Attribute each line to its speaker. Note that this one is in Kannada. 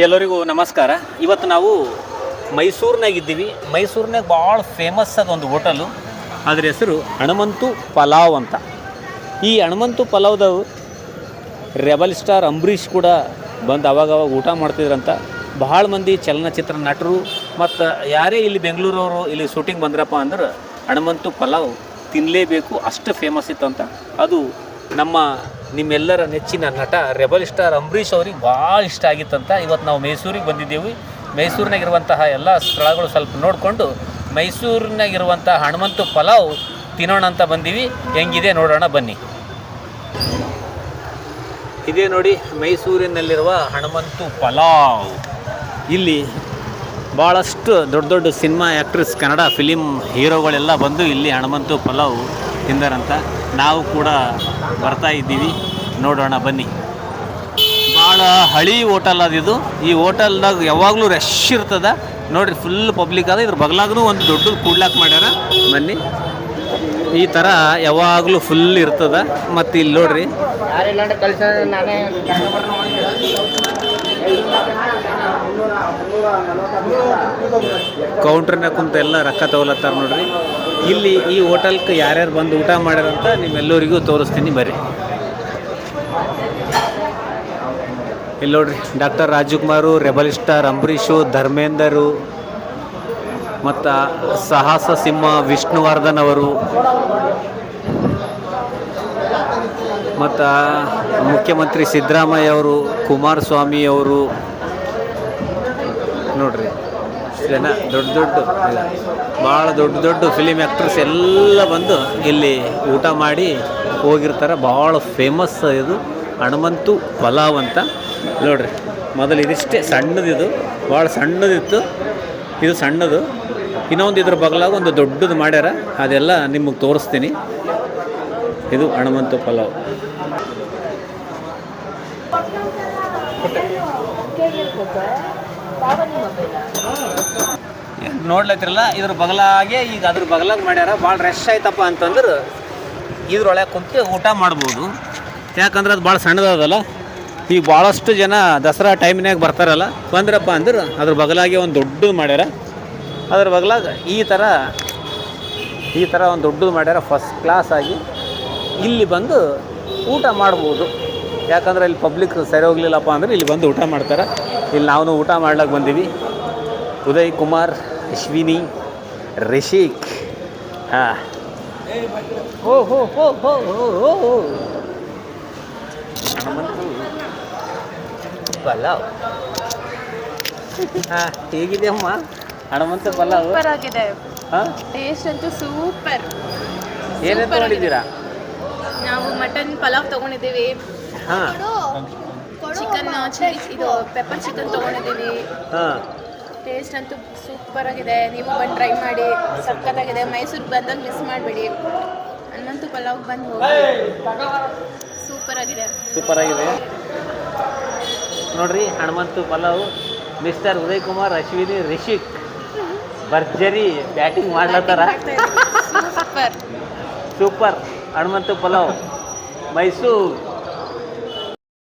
Speaker 1: ಎಲ್ಲರಿಗೂ ನಮಸ್ಕಾರ. ಇವತ್ತು ನಾವು ಮೈಸೂರಿನಾಗಿದ್ದೀವಿ. ಮೈಸೂರಿನಾಗ ಭಾಳ ಫೇಮಸ್ ಅದೊಂದು ಹೋಟೆಲು, ಅದ್ರ ಹೆಸರು ಹನುಮಂತು ಪಲಾವ್ ಅಂತ. ಈ ಹನುಮಂತು ಪಲಾವ್ದವು ರೆಬಲ್ ಸ್ಟಾರ್ ಅಂಬರೀಷ್ ಕೂಡ ಬಂದು ಅವಾಗವಾಗ ಊಟ ಮಾಡ್ತಿದ್ರಂತ. ಭಾಳ ಮಂದಿ ಚಲನಚಿತ್ರ ನಟರು ಮತ್ತು ಯಾರೇ ಇಲ್ಲಿ ಬೆಂಗಳೂರವರು ಇಲ್ಲಿ ಶೂಟಿಂಗ್ ಬಂದ್ರಪ್ಪ ಅಂದ್ರೆ ಹನುಮಂತು ಪಲಾವ್ ತಿನ್ನಲೇಬೇಕು, ಅಷ್ಟು ಫೇಮಸ್ ಇತ್ತಂತ. ಅದು ನಿಮ್ಮೆಲ್ಲರ ನೆಚ್ಚಿನ ನಟ ರೆಬಲ್ ಸ್ಟಾರ್ ಅಂಬರೀಷ್ ಅವ್ರಿಗೆ ಭಾಳ ಇಷ್ಟ ಆಗಿತ್ತಂತ. ಇವತ್ತು ನಾವು ಮೈಸೂರಿಗೆ ಬಂದಿದ್ದೇವೆ. ಮೈಸೂರಿನಾಗಿರುವಂತಹ ಎಲ್ಲ ಸ್ಥಳಗಳು ಸ್ವಲ್ಪ ನೋಡಿಕೊಂಡು ಮೈಸೂರಿನಾಗಿರುವಂಥ ಹನುಮಂತು ಪಲಾವ್ ತಿನ್ನೋಣ ಅಂತ ಬಂದೀವಿ. ಹೆಂಗಿದೆ ನೋಡೋಣ ಬನ್ನಿ. ಇದೇ ನೋಡಿ ಮೈಸೂರಿನಲ್ಲಿರುವ ಹನುಮಂತು ಪಲಾವ್. ಇಲ್ಲಿ ಭಾಳಷ್ಟು ದೊಡ್ಡ ದೊಡ್ಡ ಸಿನಿಮಾ ಆ್ಯಕ್ಟ್ರೆಸ್, ಕನ್ನಡ ಫಿಲಿಮ್ ಹೀರೋಗಳೆಲ್ಲ ಬಂದು ಇಲ್ಲಿ ಹನುಮಂತು ಪಲಾವ್ ತಿಂದಾರಂತ. ನಾವು ಕೂಡ ಬರ್ತಾ ಇದ್ದೀವಿ, ನೋಡೋಣ ಬನ್ನಿ. ಭಾಳ ಹಳಿ ಹೋಟೆಲ್ ಅದಿದು. ಈ ಹೋಟೆಲ್ದಾಗ ಯಾವಾಗಲೂ ರಶ್ ಇರ್ತದೆ ನೋಡಿರಿ, ಫುಲ್ ಪಬ್ಲಿಕ್ ಅದ. ಇದ್ರ ಬಗ್ಲಾಗೂ ಒಂದು ದೊಡ್ಡ ಕೂಡ್ಲಾಕ್ ಮಾಡ್ಯಾರ. ಬನ್ನಿ, ಈ ಥರ ಯಾವಾಗಲೂ ಫುಲ್ ಇರ್ತದೆ. ಮತ್ತು ಇಲ್ಲಿ ನೋಡ್ರಿ ಕೌಂಟ್ರನ್ನ ಕುಂತ ಎಲ್ಲ ರೊಕ್ಕ ತಗೊಲತ್ತಾರ ನೋಡ್ರಿ. ಇಲ್ಲಿ ಈ ಹೋಟೆಲ್ಗೆ ಯಾರ್ಯಾರು ಬಂದು ಊಟ ಮಾಡ್ಯಾರಂತ ನಿಮ್ಮೆಲ್ಲರಿಗೂ ತೋರಿಸ್ತೀನಿ ಬರ್ರಿ. ಇಲ್ಲಿ ನೋಡ್ರಿ, ಡಾಕ್ಟರ್ ರಾಜಕುಮಾರು, ರೆಬಲ್ ಸ್ಟಾರ್ ಅಂಬರೀಷು, ಧರ್ಮೇಂದರು ಮತ್ತು ಸಾಹಸ ಸಿಂಹ ವಿಷ್ಣುವರ್ಧನ್ ಅವರು ಮತ್ತು ಮುಖ್ಯಮಂತ್ರಿ ಸಿದ್ದರಾಮಯ್ಯ ಅವರು, ಕುಮಾರಸ್ವಾಮಿ ಅವರು ನೋಡ್ರಿ. ಜನ ಭಾಳ ದೊಡ್ಡ ಫಿಲಿಮ್ ಆ್ಯಕ್ಟ್ರಸ್ ಎಲ್ಲ ಬಂದು ಇಲ್ಲಿ ಊಟ ಮಾಡಿ ಹೋಗಿರ್ತಾರೆ. ಭಾಳ ಫೇಮಸ್ ಇದು ಹನುಮಂತು ಪಲಾವ್ ಅಂತ. ನೋಡ್ರಿ, ಮೊದಲು ಇದಿಷ್ಟೇ ಸಣ್ಣದಿದು, ಭಾಳ ಸಣ್ಣದಿತ್ತು. ಇದು ಸಣ್ಣದು. ಇನ್ನೊಂದು ಇದ್ರ ಬಗಲಾಗ ಒಂದು ದೊಡ್ಡದು ಮಾಡ್ಯಾರ, ಅದೆಲ್ಲ ನಿಮಗೆ ತೋರಿಸ್ತೀನಿ. ಇದು ಹನುಮಂತು ಪಲಾವ್. ನೋಡ್ಲತ್ತಿರಲ್ಲ, ಇದ್ರ ಬಗಲಾಗೆ ಈಗ ಅದ್ರ ಬಗಲಾಗ ಮಾಡ್ಯಾರ. ಭಾಳ ರಶ್ ಆಯ್ತಪ್ಪ ಅಂತಂದ್ರೆ ಇದ್ರೊಳಗೆ ಕುಂತು ಊಟ ಮಾಡ್ಬೋದು. ಯಾಕಂದ್ರೆ ಅದು ಭಾಳ ಸಣ್ಣದಲ್ಲ. ಈಗ ಭಾಳಷ್ಟು ಜನ ದಸರಾ ಟೈಮ್ನಾಗ ಬರ್ತಾರಲ್ಲ, ಬಂದ್ರಪ್ಪ ಅಂದ್ರೆ ಅದ್ರ ಬಗಲಾಗೆ ಒಂದು ದೊಡ್ಡದು ಮಾಡ್ಯಾರ. ಅದ್ರ ಬಗಲಾಗ ಈ ಥರ ಒಂದು ದೊಡ್ಡದು ಮಾಡ್ಯಾರ, ಫಸ್ಟ್ ಕ್ಲಾಸ್ ಆಗಿ. ಇಲ್ಲಿ ಬಂದು ಊಟ ಮಾಡ್ಬೋದು. ಯಾಕಂದ್ರೆ ಇಲ್ಲಿ ಪಬ್ಲಿಕ್ ಸರಿ ಹೋಗ್ಲಿಲ್ಲಪ್ಪ ಅಂದ್ರೆ ಇಲ್ಲಿ ಬಂದು ಊಟ ಮಾಡ್ತಾರೆ. ಇಲ್ಲಿ ನಾವು ಊಟ ಮಾಡ್ಲಿಕ್ಕೆ ಬಂದೀವಿ. ಉದಯ್ ಕುಮಾರ್, ಅಶ್ವಿನಿ, ರಿಷಿಕ್. ಹಾಂ, ಹೋ ಹನುಮಂತು ಪಲಾವ್. ಹಾಂ, ಹೇಗಿದೆ ಅಮ್ಮ ಹನುಮಂತು ಪಲಾವ್?
Speaker 2: ಸೂಪರ್ ಆಗಿದೆ.
Speaker 1: ಹಾಂ,
Speaker 2: ಟೇಸ್ಟ್ ಅಂತೂ ಸೂಪರ್.
Speaker 1: ಏನೇನು ತಗೊಂಡಿದ್ದೀರಾ?
Speaker 2: ನಾವು ಮಟನ್ ಪಲಾವ್ ತೊಗೊಂಡಿದ್ದೀವಿ.
Speaker 1: ಹಾಂ,
Speaker 2: ಚಿಕನ್ ಚಿಲ್ಲಿ ಇದು ಪೆಪ್ಪರ್ ಚಿಕನ್ ತೊಗೊಂಡಿದ್ದೀವಿ.
Speaker 1: ಹಾಂ,
Speaker 2: ಟೇಸ್ಟ್ ಅಂತೂ ಸೂಪರ್ ಆಗಿದೆ. ನೀವು ಬಂದು ಟ್ರೈ ಮಾಡಿ, ಸಖತ್ತಾಗಿದೆ. ಮೈಸೂರಿಗೆ ಬಂದಾಗ ಮಿಸ್ ಮಾಡಬೇಡಿ. ಹನುಮಂತು ಪಲಾವ್ ಬಂದು ಹೋಗಿ, ಸೂಪರ್ ಆಗಿದೆ.
Speaker 1: ನೋಡ್ರಿ, ಹನುಮಂತು ಪಲಾವ್. ಮಿಸ್ಟರ್ ಉದಯ್ ಕುಮಾರ್, ಅಶ್ವಿನಿ, ರಿಷಿಕ್ ಭರ್ಜರಿ ಬ್ಯಾಟಿಂಗ್ ಮಾಡ್ಲತ್ತಾರ.
Speaker 2: ಸೂಪರ್
Speaker 1: ಹನುಮಂತು ಪಲಾವ್ ಮೈಸೂರು.